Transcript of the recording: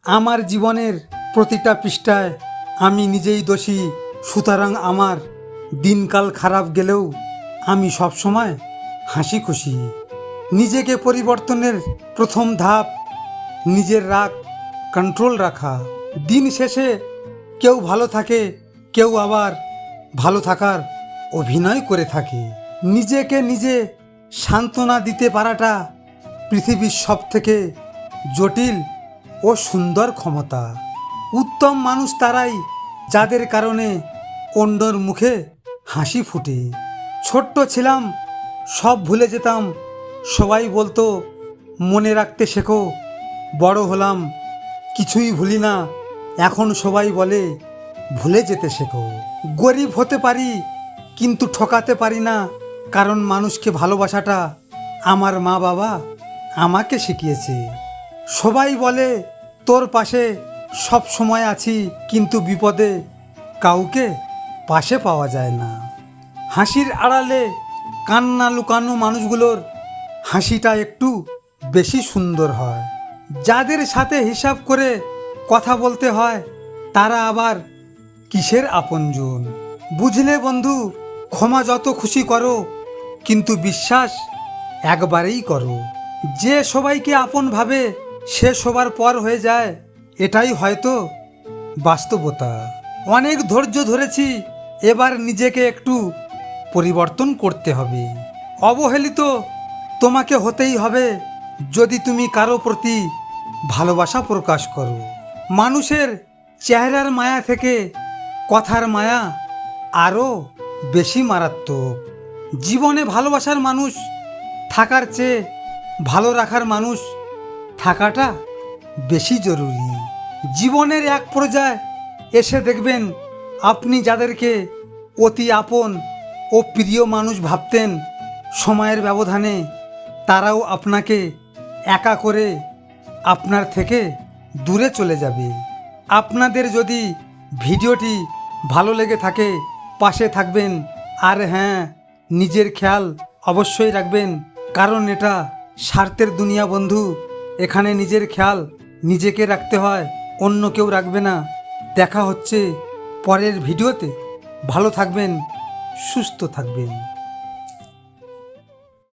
আমার জীবনের প্রতিটা পৃষ্ঠায় আমি নিজেই দোষী, সুতরাং আমার দিনকাল খারাপ গেলেও আমি সবসময় হাসি খুশি। নিজেকে পরিবর্তনের প্রথম ধাপ নিজের রাগ কন্ট্রোল রাখা। দিন শেষে কেউ ভালো থাকে, কেউ আবার ভালো থাকার অভিনয় করে থাকে। নিজেকে নিজে সান্ত্বনা দিতে পারাটা পৃথিবীর সবথেকে জটিল ও সুন্দর ক্ষমতা। উত্তম মানুষ তারাই যাদের কারণে অন্যর মুখে হাসি ফুটে। ছোট্ট ছিলাম, সব ভুলে যেতাম, সবাই বলতো মনে রাখতে শেখো। বড় হলাম, কিছুই ভুলি না, এখন সবাই বলে ভুলে যেতে শেখো। গরিব হতে পারি কিন্তু ঠকাতে পারি না, কারণ মানুষকে ভালোবাসাটা আমার মা বাবা আমাকে শিখিয়েছে। সবাই বলে তোর পাশে সব সময় আছি, কিন্তু বিপদে কাউকে পাশে পাওয়া যায় না। হাসির আড়ালে কান্না লুকানো মানুষগুলোর হাসিটা একটু বেশি সুন্দর হয়। যাদের সাথে হিসাব করে কথা বলতে হয় তারা আবার কিসের আপনজন। বুঝলে বন্ধু, ক্ষমা যত খুশি করো, কিন্তু বিশ্বাস একবারেই করো। যে সবাইকে আপন ভাবে সে সবার পর হয়ে যায়, এটাই হয়তো বাস্তবতা। অনেক ধৈর্য ধরেছি, এবার নিজেকে একটু পরিবর্তন করতে হবে। অবহেলিত তোমাকে হতেই হবে যদি তুমি কারো প্রতি ভালোবাসা প্রকাশ করো। মানুষের চেহারার মায়া থেকে কথার মায়া আরও বেশি মারাত্মক। জীবনে ভালোবাসার মানুষ থাকার চেয়ে ভালো রাখার মানুষ থাকাটা বেশি জরুরি। জীবনের এক পর্যায়ে এসে দেখবেন আপনি যাদেরকে অতি আপন ও প্রিয় মানুষ ভাবতেন, সময়ের ব্যবধানে তারাও আপনাকে একা করে আপনার থেকে দূরে চলে যাবে। আপনাদের যদি ভিডিওটি ভালো লেগে থাকে পাশে থাকবেন, আর হ্যাঁ, নিজের খেয়াল অবশ্যই রাখবেন, কারণ এটা স্বার্থের দুনিয়া বন্ধু। এখানে নিজের খেয়াল নিজেকে রাখতে হয়, অন্য কেউ রাখবে না। দেখা হচ্ছে পরের ভিডিওতে। ভালো থাকবেন, সুস্থ থাকবেন।